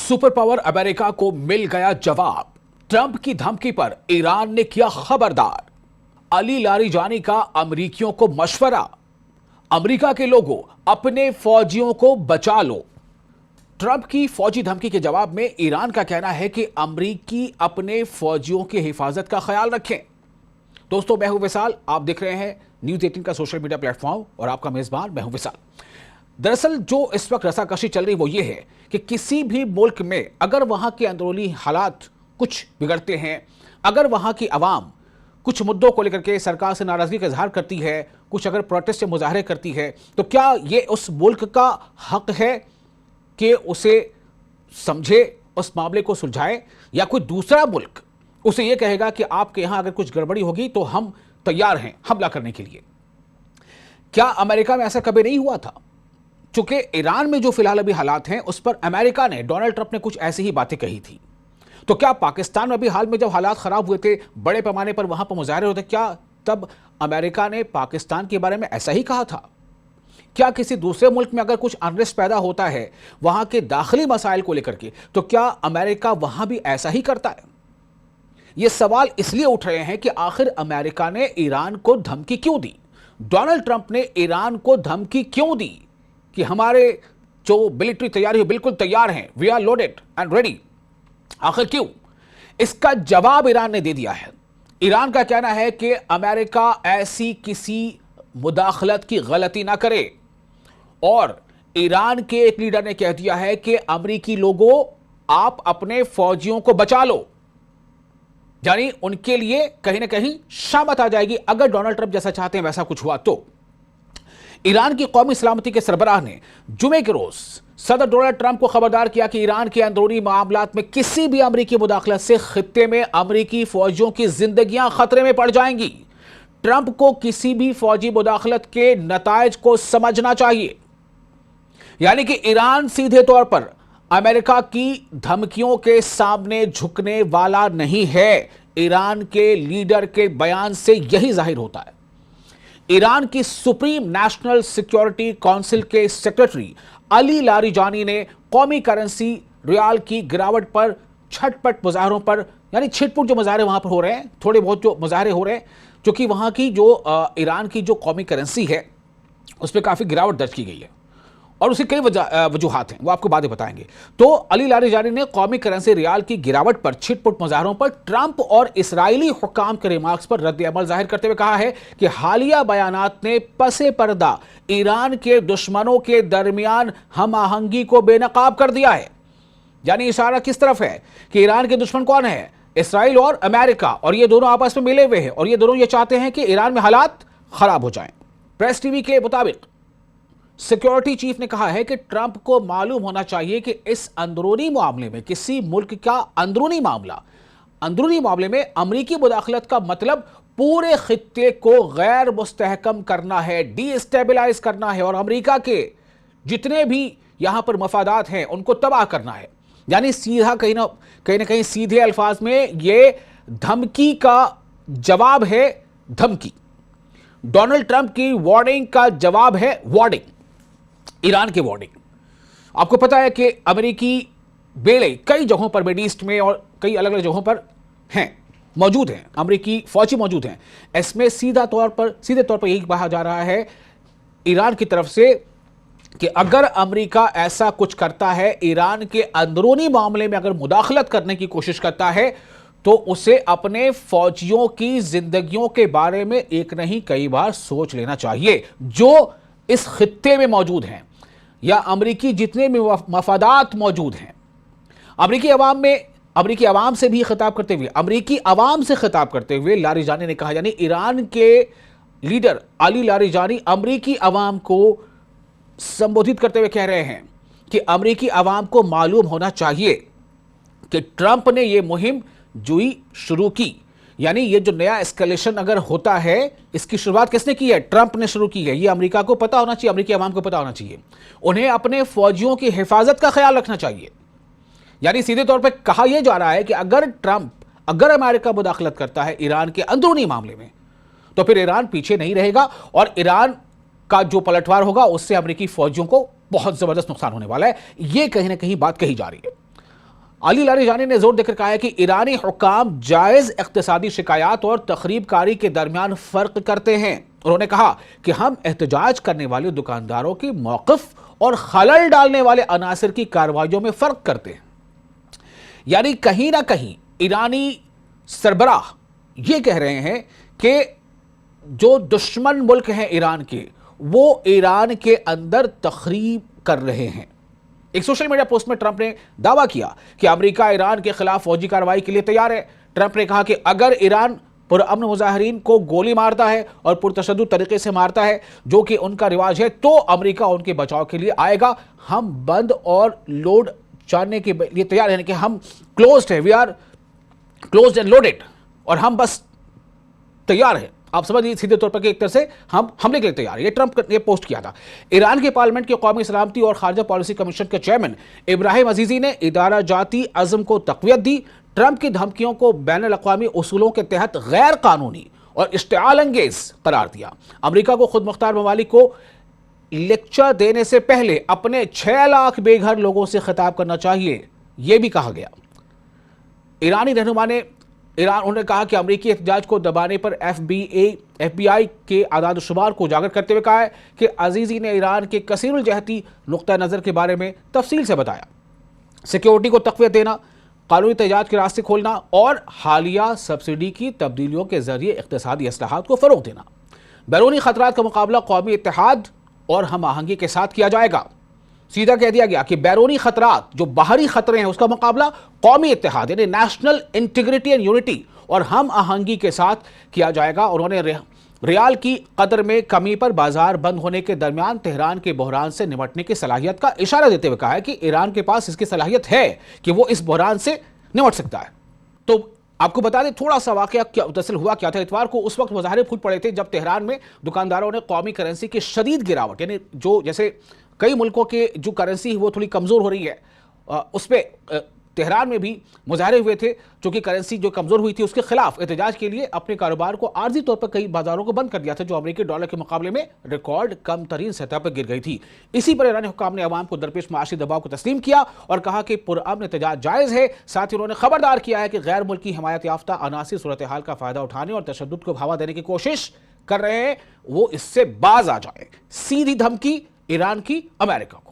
Super power America को मिल गया जवाब। ट्रंप की धमकी पर ईरान ने किया खबरदार। अली लारिजानी का अमेरिकियों को मशवरा, अमेरिका के लोगों अपने फौजियों को बचा लो। ट्रंप की फौजी धमकी के जवाब में ईरान का कहना है कि अमेरिकी अपने फौजियों की हिफाजत का ख्याल रखें। दोस्तों, मैं हूं विशाल, आप देख रहे हैं न्यूज़ 18 का सोशल मीडिया प्लेटफॉर्म और आपका मेजबान मैं हूं विशाल। दरअसल जो इस वक्त रसाकशी चल रही वो ये है कि किसी भी मुल्क में अगर वहां के अंदरूनी हालात कुछ बिगड़ते हैं, अगर वहां की आवाम कुछ मुद्दों को लेकर के सरकार से नाराजगी का इजहार करती है, कुछ अगर प्रोटेस्ट या मुजाहरे करती है, तो क्या ये उस मुल्क का हक है कि उसे समझे, उस मामले को सुलझाए, या कोई दूसरा मुल्क उसे ये कहेगा कि आपके यहां अगर कुछ गड़बड़ी होगी तो हम तैयार हैं हमला करने के लिए? क्या अमेरिका में ऐसा कभी नहीं हुआ था? चूंकि ईरान में जो फिलहाल अभी हालात हैं उस पर अमेरिका ने, डोनाल्ड ट्रंप ने कुछ ऐसी ही बातें कही थी। तो क्या पाकिस्तान में भी हाल में जब हालात खराब हुए थे, बड़े पैमाने पर वहां पर मुजाहरे होते, क्या तब अमेरिका ने पाकिस्तान के बारे में ऐसा ही कहा था? क्या किसी दूसरे मुल्क में अगर कुछ अनरेस्ट पैदा होता है वहां के दाखिली मसाइल को लेकर के, तो क्या अमेरिका वहां भी ऐसा ही करता है? ये सवाल इसलिए उठ रहे हैं कि आखिर अमेरिका ने ईरान को धमकी क्यों दी? डोनाल्ड ट्रंप ने ईरान को धमकी क्यों दी कि हमारे जो मिलिट्री तैयारी है बिल्कुल तैयार हैं, we are loaded and ready? आखिर क्यों? इसका जवाब ईरान ने दे दिया है। ईरान का कहना है कि अमेरिका ऐसी किसी मुदाखलत की गलती ना करे, और ईरान के एक लीडर ने कह दिया है कि अमेरिकी लोगों आप अपने फौजियों को बचा लो। यानी उनके लिए कहीं ना कहीं शामत आ जाएगी अगर डोनाल्ड ट्रंप जैसा चाहते हैं वैसा कुछ हुआ तो। ईरान की कौमी सलामती के सरबराह ने जुमे के रोज सदर डोनाल्ड ट्रंप को खबरदार किया कि ईरान के अंदरूनी मामलात में किसी भी अमेरिकी मुदाखलत से खित्ते में अमेरिकी फौजियों की जिंदगियां खतरे में पड़ जाएंगी। ट्रंप को किसी भी फौजी मुदाखलत के नतायज को समझना चाहिए। यानी कि ईरान सीधे तौर पर अमेरिका की धमकियों के सामने झुकने वाला नहीं है। ईरान के लीडर के बयान से यही जाहिर होता है। ईरान की सुप्रीम नेशनल सिक्योरिटी काउंसिल के सेक्रेटरी अली लारिजानी ने कौमी करेंसी रियाल की गिरावट पर छटपट मुजाहरों पर, यानी छिटपुट जो मुजाहरे वहां पर हो रहे हैं, थोड़े बहुत जो मुजाहरे हो रहे हैं, क्योंकि वहां की जो ईरान की जो कौमी करेंसी है उस पर काफी गिरावट दर्ज की गई है और उसकी कई वजूहात हैं, वो आपको बातें बताएंगे। तो अली लारिजानी ने कौमी करेंसी रियाल की गिरावट पर छिटपुट मुजाहरों पर ट्रंप और इसराइली हुक्काम के रिमार्क्स पर रद्द अमल जाहिर करते हुए कहा है कि हालिया बयानात ने पसे पर्दा ईरान के दुश्मनों के दरमियान हम आहंगी को बेनकाब कर दिया है। यानी इशारा किस तरफ है कि ईरान के दुश्मन कौन है? इसराइल और अमेरिका, और ये दोनों आपस में मिले हुए हैं और ये दोनों ये चाहते हैं कि ईरान में हालात खराब हो जाएं। प्रेस टीवी के मुताबिक सिक्योरिटी चीफ ने कहा है कि ट्रंप को मालूम होना चाहिए कि इस अंदरूनी मामले में, किसी मुल्क का अंदरूनी मामले में अमेरिकी मुदाखलत का मतलब पूरे खित्ते को गैर मुस्तहकम करना है, डीस्टेबलाइज करना है और अमेरिका के जितने भी यहां पर मफादात हैं उनको तबाह करना है। यानी सीधा कहीं ना कहीं सीधे अल्फाज में ये धमकी का जवाब है धमकी। डोनाल्ड ट्रंप की वार्निंग का जवाब है वार्निंग, ईरान की वार्निंग। आपको पता है कि अमेरिकी बेड़े कई जगहों पर मिड ईस्ट में और कई अलग अलग जगहों पर मौजूद हैं, अमेरिकी फौजी मौजूद हैं। इसमें सीधे तौर पर यही कहा जा रहा है ईरान की तरफ से कि अगर अमेरिका ऐसा कुछ करता है, ईरान के अंदरूनी मामले में अगर मुदाखलत करने की कोशिश करता है, तो उसे अपने फौजियों की जिंदगियों के बारे में एक नहीं कई बार सोच लेना चाहिए जो इस खित्ते में मौजूद हैं, या अमेरिकी जितने भी मफादात मौजूद हैं। अमेरिकी आवाम से खिताब करते हुए लारिजानी ने कहा, यानी ईरान के लीडर अली लारिजानी अमेरिकी आवाम को संबोधित करते हुए कह रहे हैं कि अमेरिकी आवाम को मालूम होना चाहिए कि ट्रंप ने यह मुहिम शुरू की। यानी ये जो नया एस्केलेशन अगर होता है, इसकी शुरुआत किसने की है? ट्रंप ने शुरू की है। ये अमेरिका को पता होना चाहिए, अमेरिकी आवाम को पता होना चाहिए। उन्हें अपने फौजियों की हिफाजत का ख्याल रखना चाहिए। यानी सीधे तौर पे कहा यह जा रहा है कि अगर अमेरिका मुदाखलत करता है ईरान के अंदरूनी मामले में, तो फिर ईरान पीछे नहीं रहेगा और ईरान का जो पलटवार होगा उससे अमेरिकी फौजियों को बहुत जबरदस्त नुकसान होने वाला है। यह कहीं ना कहीं बात कही जा रही है। علی لاریجانی نے زور دے کر کہا ہے کہ ایرانی حکام جائز اقتصادی شکایات اور تخریب کاری کے درمیان فرق کرتے ہیں۔ انہوں نے کہا کہ ہم احتجاج کرنے والے دکانداروں کی موقف اور خلل ڈالنے والے عناصر کی کارروائیوں میں فرق کرتے ہیں۔ یعنی کہیں نہ کہیں ایرانی سربراہ یہ کہہ رہے ہیں کہ جو دشمن ملک ہیں ایران کے، وہ ایران کے اندر تخریب کر رہے ہیں۔ ایک سوشل میڈیا پوسٹ میں ٹرمپ نے دعویٰ کیا کہ امریکہ ایران کے خلاف فوجی کارروائی کے لیے تیار ہے۔ ٹرمپ نے کہا کہ اگر ایران پرامن مظاہرین کو گولی مارتا ہے اور پرتشدد طریقے سے مارتا ہے جو کہ ان کا رواج ہے، تو امریکہ ان کے بچاؤ کے لیے آئے گا۔ ہم بند اور لوڈ جاننے کے لیے تیار ہیں کہ ہم کلوزڈ ہیں، we are closed and loaded, اور ہم بس تیار ہیں۔ آپ سمجھ لیجیے سیدھے طور پر کہ ایک طرح سے ہم حملے کے لیے تیار ہیں۔ یہ ٹرمپ نے پوسٹ کیا تھا۔ ایران کے پارلیمنٹ کے قومی سلامتی اور خارجہ پالیسی کمیشن کے چیئرمین ابراہیم عزیزی نے ادارہ جاتی عزم کو تقویت دی۔ ٹرمپ کی دھمکیوں کو بین الاقوامی اصولوں کے تحت غیر قانونی اور اشتعال انگیز قرار دیا۔ امریکہ کو خود مختار ممالک کو لیکچر دینے سے پہلے اپنے 6 لاکھ بے گھر لوگوں سے خطاب کرنا چاہیے، یہ بھی کہا گیا۔ ایرانی رہنما نے انہوں نے کہا کہ امریکی احتجاج کو دبانے پر ایف بی آئی کے اعداد و شمار کو اجاگر کرتے ہوئے کہا ہے کہ عزیزی نے ایران کے کثیر الجہتی نقطہ نظر کے بارے میں تفصیل سے بتایا۔ سیکیورٹی کو تقویت دینا، قانونی احتجاج کے راستے کھولنا اور حالیہ سبسڈی کی تبدیلیوں کے ذریعے اقتصادی اصلاحات کو فروغ دینا۔ بیرونی خطرات کا مقابلہ قومی اتحاد اور ہم آہنگی کے ساتھ کیا جائے گا۔ سیدھا کہہ دیا گیا کہ بیرونی خطرات جو باہری خطرے ہیں اس کا مقابلہ قومی اتحاد یعنی نیشنل انٹیگریٹی اینڈ یونٹی اور ہم آہنگی کے ساتھ کیا جائے گا۔ انہوں نے ریال کی قدر میں کمی پر بازار بند ہونے کے درمیان تہران کے بحران سے نمٹنے کی صلاحیت کا اشارہ دیتے ہوئے کہا ہے کہ ایران کے پاس اس کی صلاحیت ہے کہ وہ اس بحران سے نمٹ سکتا ہے۔ تو آپ کو بتا دیں تھوڑا سا واقعہ دراصل ہوا کیا تھا۔ اتوار کو اس وقت مظاہرے پھوٹ پڑے تھے جب تہران میں دکانداروں نے قومی کرنسی کی شدید گراوٹ، یعنی جو جیسے کئی ملکوں کے جو کرنسی وہ تھوڑی کمزور ہو رہی ہے، اس پہ تہران میں بھی مظاہرے ہوئے تھے چونکہ کرنسی جو کمزور ہوئی تھی اس کے خلاف احتجاج کے لیے اپنے کاروبار کو عارضی طور پر کئی بازاروں کو بند کر دیا تھا جو امریکی ڈالر کے مقابلے میں ریکارڈ کم ترین سطح پر گر گئی تھی۔ اسی پر ایرانی حکام نے عوام کو درپیش معاشی دباؤ کو تسلیم کیا اور کہا کہ پرامن احتجاج جائز ہے۔ ساتھ ہی انہوں نے خبردار کیا ہے کہ غیر ملکی حمایت یافتہ عناصر صورتحال کا فائدہ اٹھانے اور تشدد کو بڑھاوا دینے کی کوشش کر رہے ہیں، وہ اس سے باز آ جائیں۔ سیدھی دھمکی ایران کی امریکہ کو۔